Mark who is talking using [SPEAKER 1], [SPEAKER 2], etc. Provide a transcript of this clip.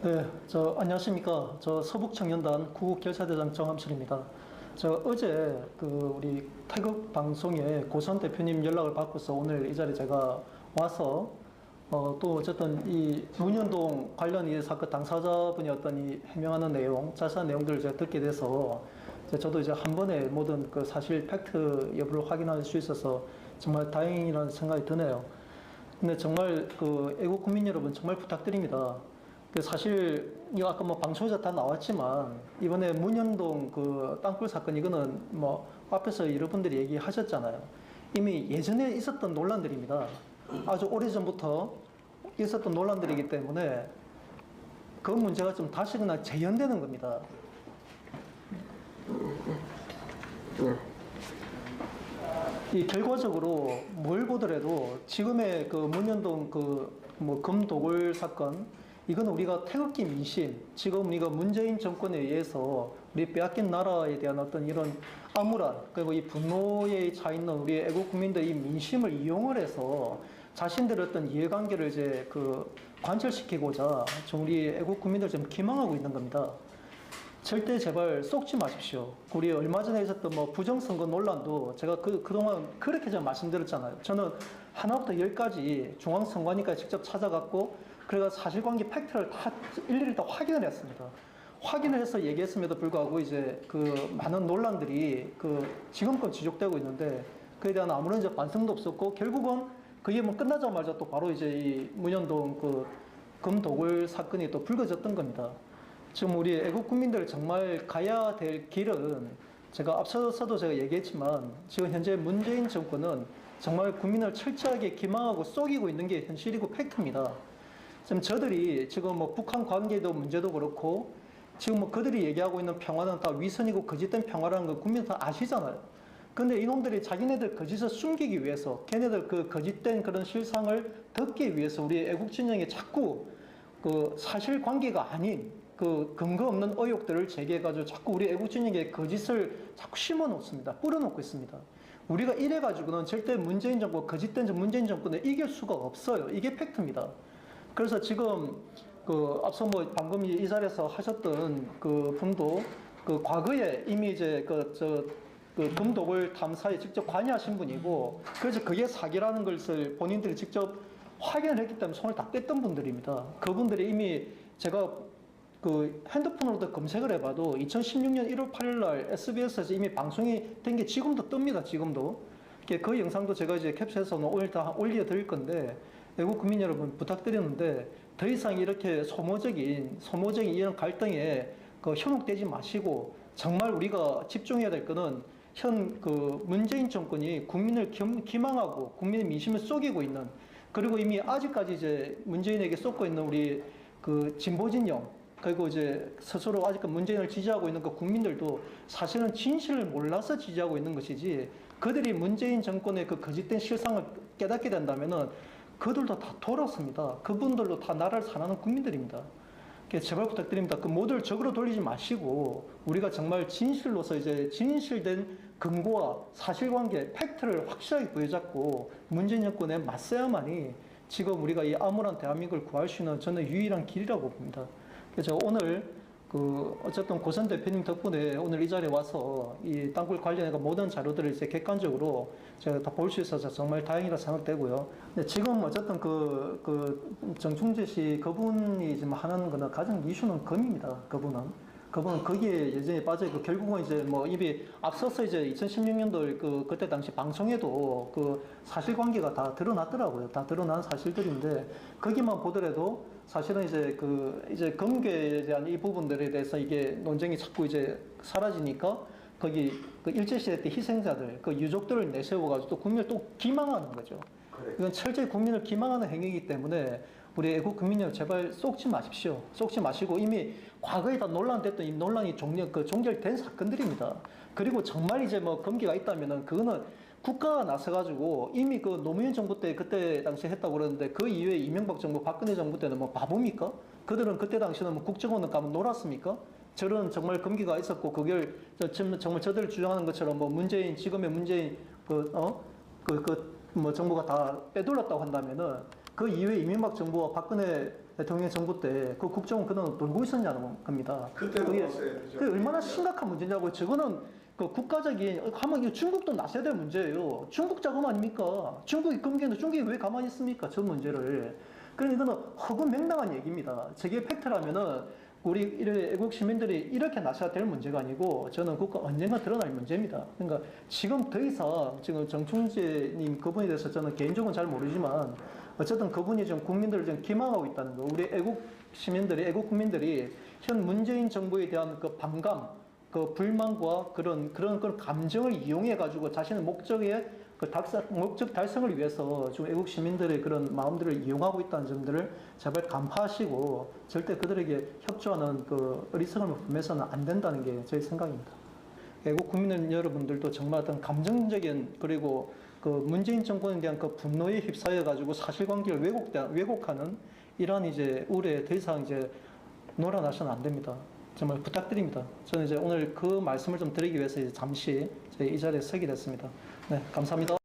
[SPEAKER 1] 네, 안녕하십니까. 서북청년단 구국결사대장 정함철입니다. 어제 우리 태극 방송에 고선 대표님 연락을 받고서 오늘 이 자리에 제가 와서, 또 어쨌든 이 문현동 관련 이 사건 당사자분이 어떤 이 해명하는 내용, 자세한 내용들을 제가 듣게 돼서, 저도 이제 한 번에 모든 그 사실 팩트 여부를 확인할 수 있어서 정말 다행이라는 생각이 드네요. 근데 정말 애국 국민 여러분 정말 부탁드립니다. 사실 이거 아까 뭐 방송에서 다 나왔지만 이번에 문현동 땅굴 사건 이거는 뭐 앞에서 여러분들이 얘기하셨잖아요. 이미 예전에 있었던 논란들입니다. 아주 오래전부터 있었던 논란들이기 때문에 그 문제가 좀 다시 그냥 재현되는 겁니다. 이 결과적으로 뭘 보더라도 지금의 문현동 금도굴 사건, 이건 우리가 태극기 민심, 지금 우리가 문재인 정권에 의해서 우리 빼앗긴 나라에 대한 어떤 이런 암울한, 그리고 이 분노에 차 있는 우리 애국 국민들의 이 민심을 이용을 해서 자신들의 어떤 이해관계를 이제 관철시키고자 좀 우리 애국 국민들 좀 기망하고 있는 겁니다. 절대 제발 쏙지 마십시오. 우리 얼마 전에 있었던 부정선거 논란도 제가 그동안 그렇게 제가 말씀드렸잖아요. 저는 하나부터 열까지 중앙선관위까지 직접 찾아갔고, 그래서 사실관계 팩트를 다 일일이 다 확인을 했습니다. 확인을 해서 얘기했음에도 불구하고 이제 많은 논란들이 지금껏 지속되고 있는데 그에 대한 아무런 이제 반성도 없었고, 결국은 그게 끝나자마자 또 바로 이제 이 문현동 금도굴 사건이 또 불거졌던 겁니다. 지금 우리 애국 국민들 정말 가야 될 길은, 제가 앞서서도 제가 얘기했지만 지금 현재 문재인 정권은 정말 국민을 철저하게 기망하고 속이고 있는 게 현실이고 팩트입니다. 지금 저들이 지금 북한 관계도 문제도 그렇고, 지금 그들이 얘기하고 있는 평화는 다 위선이고 거짓된 평화라는 거 국민들 다 아시잖아요. 근데 이놈들이 자기네들 거짓을 숨기기 위해서, 걔네들 거짓된 그런 실상을 덮기 위해서 우리 애국 진영에 자꾸 사실관계가 아닌 근거 없는 의혹들을 제기해가지고 자꾸 우리 애국 진영에 거짓을 자꾸 심어 놓습니다. 뿌려 놓고 있습니다. 우리가 이래가지고는 절대 문재인 정권, 거짓된 문재인 정권을 이길 수가 없어요. 이게 팩트입니다. 그래서 지금 앞서 방금 이 자리에서 하셨던 분도 과거에 이미 이제 금도굴 탐사에 직접 관여하신 분이고, 그래서 그게 사기라는 것을 본인들이 직접 확인을 했기 때문에 손을 다 뺐던 분들입니다. 그분들이 이미 제가 핸드폰으로도 검색을 해봐도 2016년 1월 8일 날 SBS에서 이미 방송이 된 게 지금도 뜹니다. 지금도. 그 영상도 제가 이제 캡처해서 오늘 다 올려드릴 건데, 애국 국민 여러분 부탁드리는데 더 이상 이렇게 소모적인 이런 갈등에 현혹되지 마시고, 정말 우리가 집중해야 될 거는 현 문재인 정권이 국민을 기망하고 국민의 민심을 속이고 있는, 그리고 이미 아직까지 이제 문재인에게 쏟고 있는 우리 진보 진영, 그리고 이제 스스로 아직 문재인을 지지하고 있는 국민들도 사실은 진실을 몰라서 지지하고 있는 것이지, 그들이 문재인 정권의 거짓된 실상을 깨닫게 된다면은 그들도 다 돌았습니다. 그분들도 다 나라를 사랑하는 국민들입니다. 제발 부탁드립니다. 모두를 적으로 돌리지 마시고, 우리가 정말 진실로서 이제 진실된 근거와 사실관계, 팩트를 확실하게 부여잡고 문재인 정권에 맞서야만이 지금 우리가 이 암울한 대한민국을 구할 수 있는 저는 유일한 길이라고 봅니다. 그래서 오늘 어쨌든 고선 대표님 덕분에 오늘 이 자리에 와서 이 땅굴 관련해서 모든 자료들을 이제 객관적으로 제가 다 볼 수 있어서 정말 다행이라 생각되고요. 근데 지금 어쨌든 정충재 씨 그분이 지금 하는 거는 가장 이슈는 금입니다. 그분은 거기에 예전에 빠져있고, 결국은 이제 이미 앞서서 이제 2016년도 그때 당시 방송에도 사실관계가 다 드러났더라고요. 다 드러난 사실들인데, 거기만 보더라도 사실은 이제 금괴에 대한 이 부분들에 대해서 이게 논쟁이 자꾸 이제 사라지니까 거기 일제시대 때 희생자들, 유족들을 내세워가지고 또 국민을 또 기망하는 거죠. 그래. 이건 철저히 국민을 기망하는 행위이기 때문에 우리 애국 국민 여러분 제발 쏙지 마십시오. 쏙지 마시고, 이미 과거에 다 논란됐던 이 논란이 종결된 사건들입니다. 그리고 정말 이제 금기가 있다면은 그거는 국가가 나서가지고 이미 노무현 정부 때 그때 당시에 했다고 그러는데, 그 이후에 이명박 정부, 박근혜 정부 때는 바보입니까? 그들은 그때 당시에는 국정원은 가면 놀았습니까? 저런 정말 금기가 있었고, 그걸 정말 저들 주장하는 것처럼 지금의 문재인 정부가 다 빼돌렸다고 한다면은, 그 이후에 이명박 정부와 박근혜 대통령 정부 때 그 국정원 그동안 돌고 있었냐는 겁니다.
[SPEAKER 2] 그때도
[SPEAKER 1] 그게
[SPEAKER 2] 봤어야 되죠.
[SPEAKER 1] 그게 얼마나 심각한 문제냐고. 저거는 그 국가적인 하면 이거 중국도 나서야 될 문제예요. 중국 자금 아닙니까? 중국이 금기인데 중국이 왜 가만히 있습니까? 저 문제를. 그러니까 이거는 허구 맹랑한 얘기입니다. 저게 팩트라면은 우리 애국 시민들이 이렇게 나서야 될 문제가 아니고 저는 그거 언젠가 드러날 문제입니다. 그러니까 지금 더 이상 지금 정충재님 그분에 대해서 저는 개인적으로 잘 모르지만 어쨌든 그분이 좀 국민들을 좀 기망하고 있다는 거. 우리 애국 시민들이 애국 국민들이 현 문재인 정부에 대한 그 반감, 그 불만과 그런 감정을 이용해 가지고 자신의 목적에 목적 달성을 위해서 지금 애국 시민들의 그런 마음들을 이용하고 있다는 점들을 제발 간파하시고 절대 그들에게 협조하는 그 어리석음을 범해서는 안 된다는 게 저희 생각입니다. 애국 국민 여러분들도 정말 어떤 감정적인 그리고 그 문재인 정권에 대한 그 분노에 휩싸여 가지고 사실관계를 왜곡하는 이러한 이제 우려에 더 이상 이제 놀아나서는 안 됩니다. 정말 부탁드립니다. 저는 이제 오늘 그 말씀을 좀 드리기 위해서 이제 잠시 이 자리에 서게 됐습니다. 네, 감사합니다.